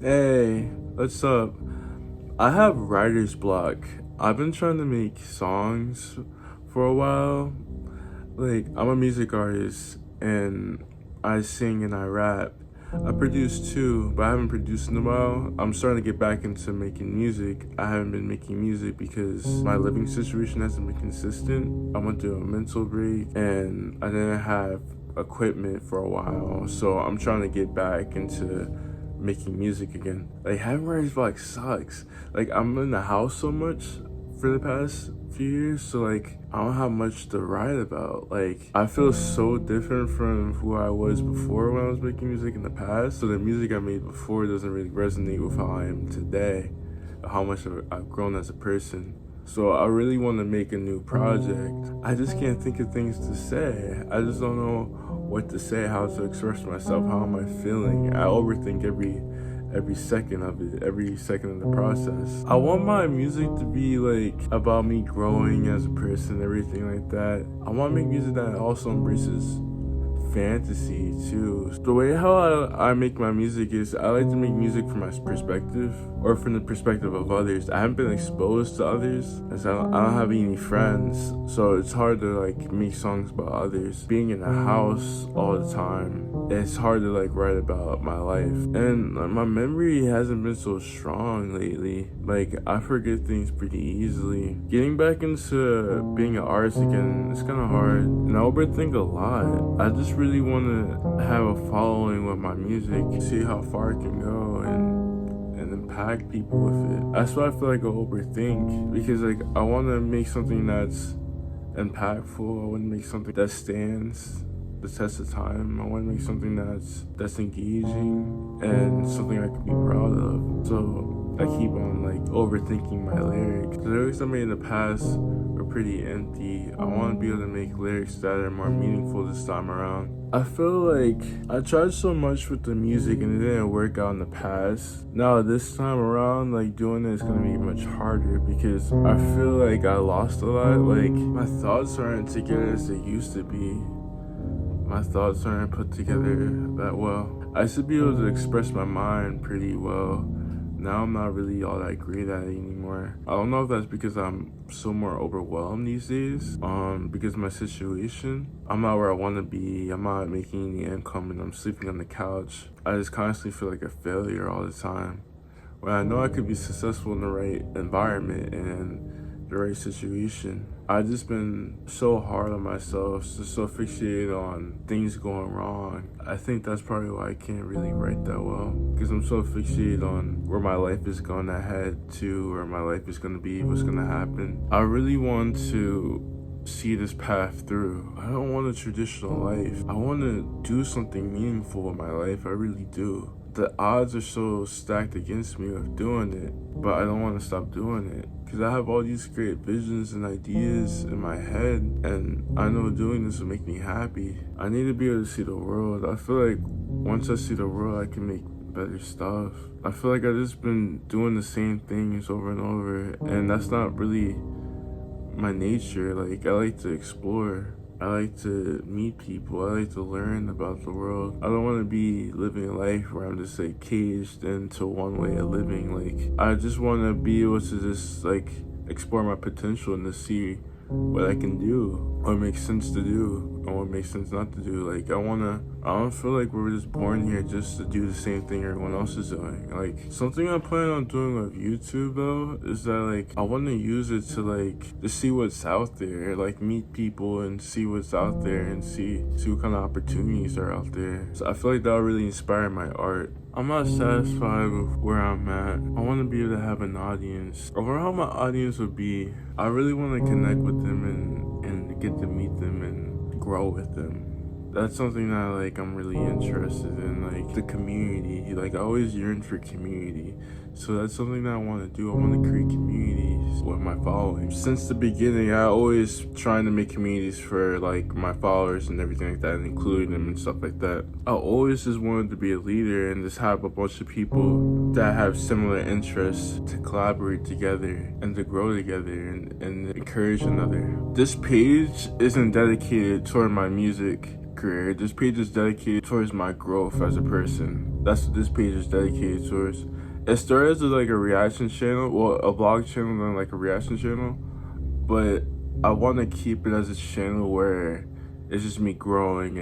Hey, what's up? I have writer's block. I've been trying to make songs for a while. Like, I'm a music artist and I sing and I rap. I produce too, but I haven't produced in a while. I'm starting to get back into making music. I haven't been making music because my living situation hasn't been consistent. I went through a mental break and I didn't have equipment for a while. So I'm trying to get back into making music again. Like, having writer's block sucks. Like, I'm in the house so much for the past few years, so like I don't have much to write about. Like, I feel so different from who I was before when I was making music in the past. So the music I made before doesn't really resonate with how I am today, how much I've grown as a person. So I really want to make a new project. I just can't think of things to say. I just don't know what to say, how to express myself, how am I feeling. I overthink every second of it, every second of the process. I want my music to be like about me growing as a person, everything like that. I want to make music that also embraces fantasy too. The way how I make my music is I like to make music from my perspective or from the perspective of others. I haven't been exposed to others as I don't have any friends, so it's hard to like make songs about others. Being in a house all the time, it's hard to like write about my life, and my memory hasn't been so strong lately. Like, I forget things pretty easily. Getting back into being an artist again, it's kind of hard, and I overthink a lot. I just really want to have a following with my music, see how far it can go, and impact people with it. That's why I feel like I overthink, because like I want to make something that's impactful. I want to make something that stands the test of time. I want to make something that's engaging and something I can be proud of. So I keep on like overthinking my lyrics. The lyrics I made in the past were pretty empty. I want to be able to make lyrics that are more meaningful this time around. I feel like I tried so much with the music and it didn't work out in the past. Now this time around, like doing it is gonna be much harder because I feel like I lost a lot. Like, my thoughts aren't together as they used to be. My thoughts aren't put together that well. I used to be able to express my mind pretty well. Now I'm not really all that great at it anymore. I don't know if that's because I'm so more overwhelmed these days, because of my situation. I'm not where I want to be. I'm not making any income and I'm sleeping on the couch. I just constantly feel like a failure all the time, when I know I could be successful in the right environment and the right situation. I've just been so hard on myself, just so fixated on things going wrong. I think that's probably why I can't really write that well, because I'm so fixated on where my life is going to head to, where my life is going to be, what's going to happen. I really want to see this path through. I don't want a traditional life. I want to do something meaningful in my life. I really do. The odds are so stacked against me of doing it, but I don't want to stop doing it because I have all these great visions and ideas in my head, and I know doing this will make me happy. I need to be able to see the world. I feel like once I see the world, I can make better stuff. I feel like I've just been doing the same things over and over, and that's not really my nature. Like, I like to explore. I like to meet people. I like to learn about the world. I don't want to be living a life where I'm just like caged into one way of living. Like, I just want to be able to just like explore my potential and to see what I can do, what makes sense to do, and what makes sense not to do. Like, I don't feel like we're just born here just to do the same thing everyone else is doing. Like, something I'm planning on doing with YouTube though is that like I want to use it to like to see what's out there, like meet people and see what's out there and see what kind of opportunities are out there. So I feel like that'll really inspire my art. I'm not satisfied with where I'm at. I want to be able to have an audience. I wonder how my audience would be. I really want to connect with them and get to meet them and grow with them. That's something that like I'm really interested in, like the community. Like, I always yearn for community. So that's something that I want to do. I want to create communities with my following. Since the beginning, I always trying to make communities for like my followers and everything like that, and including them and stuff like that. I always just wanted to be a leader and just have a bunch of people that have similar interests to collaborate together and to grow together and encourage another. This page isn't dedicated toward my music career. This page is dedicated towards my growth as a person. That's what this page is dedicated towards. It started as like a reaction channel, well, a vlog channel, then like a reaction channel. But I want to keep it as a channel where it's just me growing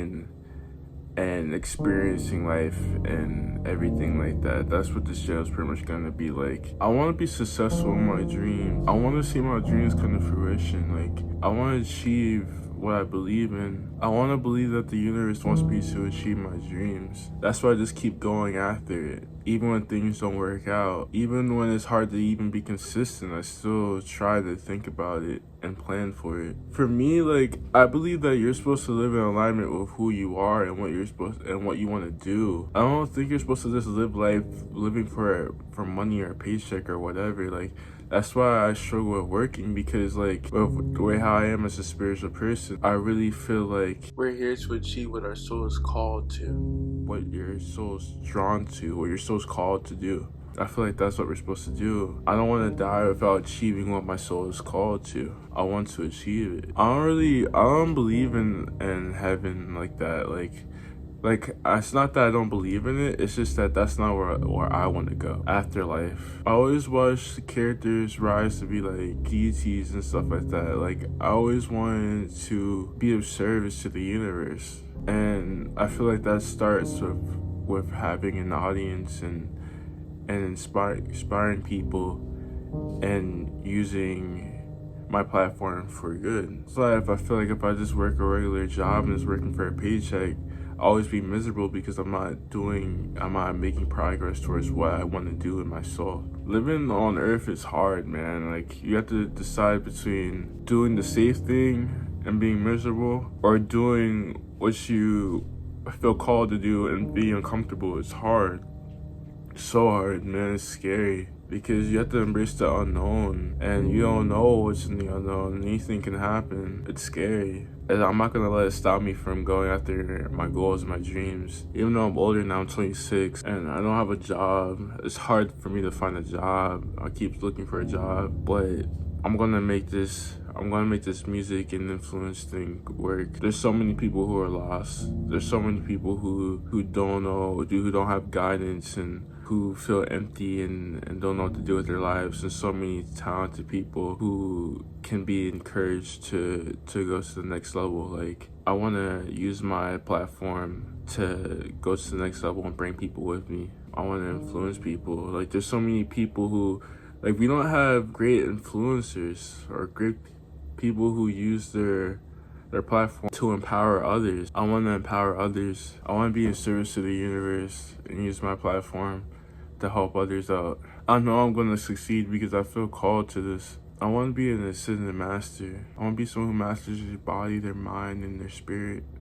and experiencing life and everything like that. That's what this channel is pretty much gonna be like. I want to be successful in my dreams. I want to see my dreams come to fruition. Like, I want to achieve what I believe in. I want to believe that the universe wants me to achieve my dreams. That's why I just keep going after it. Even when things don't work out, even when it's hard to even be consistent, I still try to think about it and plan for it. For me, like, I believe that you're supposed to live in alignment with who you are and what you're supposed and what you want to do. I don't think you're supposed to just live life living for money or a paycheck or whatever. Like, that's why I struggle with working, because like with the way how I am as a spiritual person, I really feel like we're here to achieve what our soul is called to, what your soul's drawn to, what your soul's called to do. I feel like that's what we're supposed to do. I don't want to die without achieving what my soul is called to. I want to achieve it. I don't believe in heaven like that. Like, it's not that I don't believe in it, it's just that that's not where I want to go. Afterlife. I always watch the characters rise to be like deities and stuff like that. Like, I always wanted to be of service to the universe. And I feel like that starts with having an audience and inspiring people and using my platform for good. So I feel like if I just work a regular job and just working for a paycheck, I'll always be miserable because I'm not making progress towards what I want to do in my soul. Living on earth is hard, man. Like, you have to decide between doing the safe thing and being miserable, or doing what you feel called to do and being uncomfortable. It's hard. It's so hard, man. It's scary because you have to embrace the unknown, and you don't know what's in the unknown. Anything can happen. It's scary. And I'm not gonna let it stop me from going after my goals and my dreams. Even though I'm older now, I'm 26, and I don't have a job. It's hard for me to find a job. I keep looking for a job, but I'm gonna make this music and influence thing work. There's so many people who are lost. There's so many people who don't know, who don't have guidance, and who feel empty and don't know what to do with their lives. And so many talented people who can be encouraged to go to the next level. Like, I want to use my platform to go to the next level and bring people with me. I want to influence people. Like, there's so many people who, like, we don't have great influencers or great people who use their platform to empower others. I want to empower others. I want to be in service to the universe and use my platform to help others out. I know I'm going to succeed because I feel called to this. I want to be an ascended master. I want to be someone who masters their body, their mind, and their spirit.